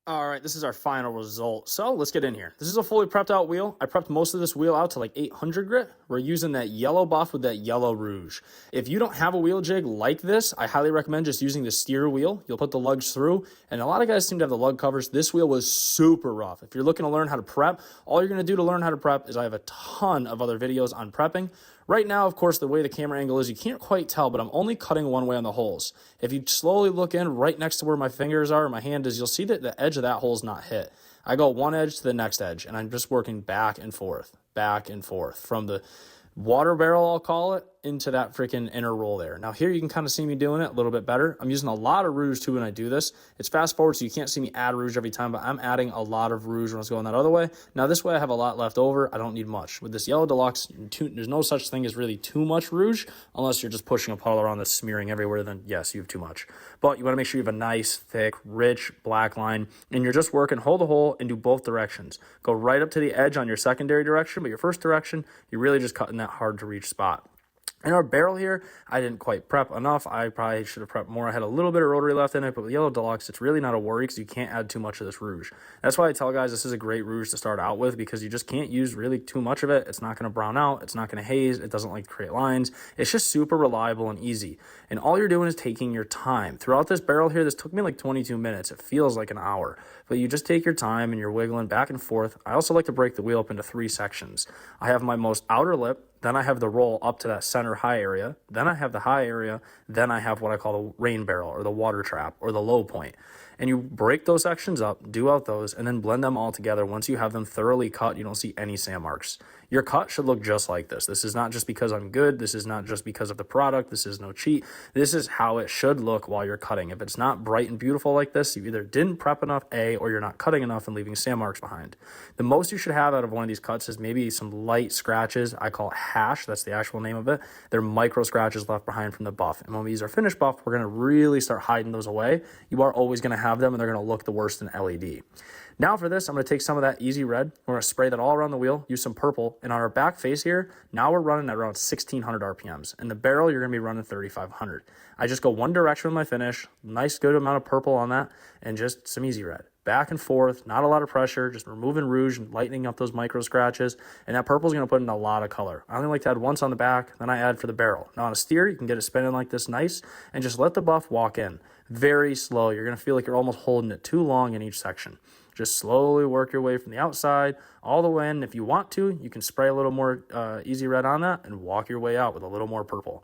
All right, this is our final result. So let's get in here. This is a fully prepped out wheel. I prepped most of this wheel out to like 800 grit. We're using that yellow buff with that yellow rouge. If you don't have a wheel jig like this, I highly recommend just using the steer wheel. You'll put the lugs through, and a lot of guys seem to have the lug covers. This wheel was super rough. If you're looking to learn how to prep, all you're gonna do to learn how to prep is I have a ton of other videos on prepping. Right now, of course, the way the camera angle is, you can't quite tell, but I'm only cutting one way on the holes. If you slowly look in right next to where my fingers are, my hand is, you'll see that the edge of that hole is not hit. I go one edge to the next edge, and I'm just working back and forth from the water barrel, I'll call it, into that freaking inner roll there. Now here you can kind of see me doing it a little bit better. I'm using a lot of rouge too when I do this. It's fast forward, so you can't see me add rouge every time, but I'm adding a lot of rouge when I was going that other way. Now this way I have a lot left over. I don't need much. With this Yellow Deluxe, there's no such thing as really too much rouge, unless you're just pushing a puddle around that's smearing everywhere, then yes, you have too much. But you want to make sure you have a nice, thick, rich black line, and you're just working, hold the hole and do both directions. Go right up to the edge on your secondary direction, but your first direction, you're really just cutting that hard to reach spot. In our barrel here, I didn't quite prep enough. I probably should have prepped more. I had a little bit of rotary left in it, but with Yellow Deluxe, it's really not a worry because you can't add too much of this rouge. That's why I tell guys this is a great rouge to start out with, because you just can't use really too much of it. It's not going to brown out. It's not going to haze. It doesn't like to create lines. It's just super reliable and easy. And all you're doing is taking your time. Throughout this barrel here, this took me like 22 minutes. It feels like an hour, but you just take your time and you're wiggling back and forth. I also like to break the wheel up into 3 sections. I have my most outer lip, then I have the roll up to that center high area, then I have the high area, then I have what I call the rain barrel or the water trap or the low point. And you break those sections up, do out those, and then blend them all together. Once you have them thoroughly cut, you don't see any sand marks. Your cut should look just like this. This is not just because I'm good. This is not just because of the product. This is no cheat. This is how it should look while you're cutting. If it's not bright and beautiful like this, you either didn't prep enough, A, or you're not cutting enough and leaving sand marks behind. The most you should have out of one of these cuts is maybe some light scratches. I call it hash. That's the actual name of it. They're micro scratches left behind from the buff. And when we use our finished buff, we're going to really start hiding those away. You are always going to have them, and they're going to look the worst in LED. Now for this, I'm going to take some of that easy red. We're going to spray that all around the wheel, use some purple. And on our back face here, now we're running at around 1,600 RPMs. In the barrel, you're going to be running 3,500. I just go one direction with my finish, nice good amount of purple on that, and just some easy red. Back and forth, not a lot of pressure, just removing rouge and lightening up those micro scratches. And that purple is going to put in a lot of color. I only like to add once on the back, then I add for the barrel. Now on a steer, you can get it spinning like this nice, and just let the buff walk in. Very slow. You're going to feel like you're almost holding it too long in each section. Just slowly work your way from the outside all the way in. If you want to, you can spray a little more easy red on that and walk your way out with a little more purple.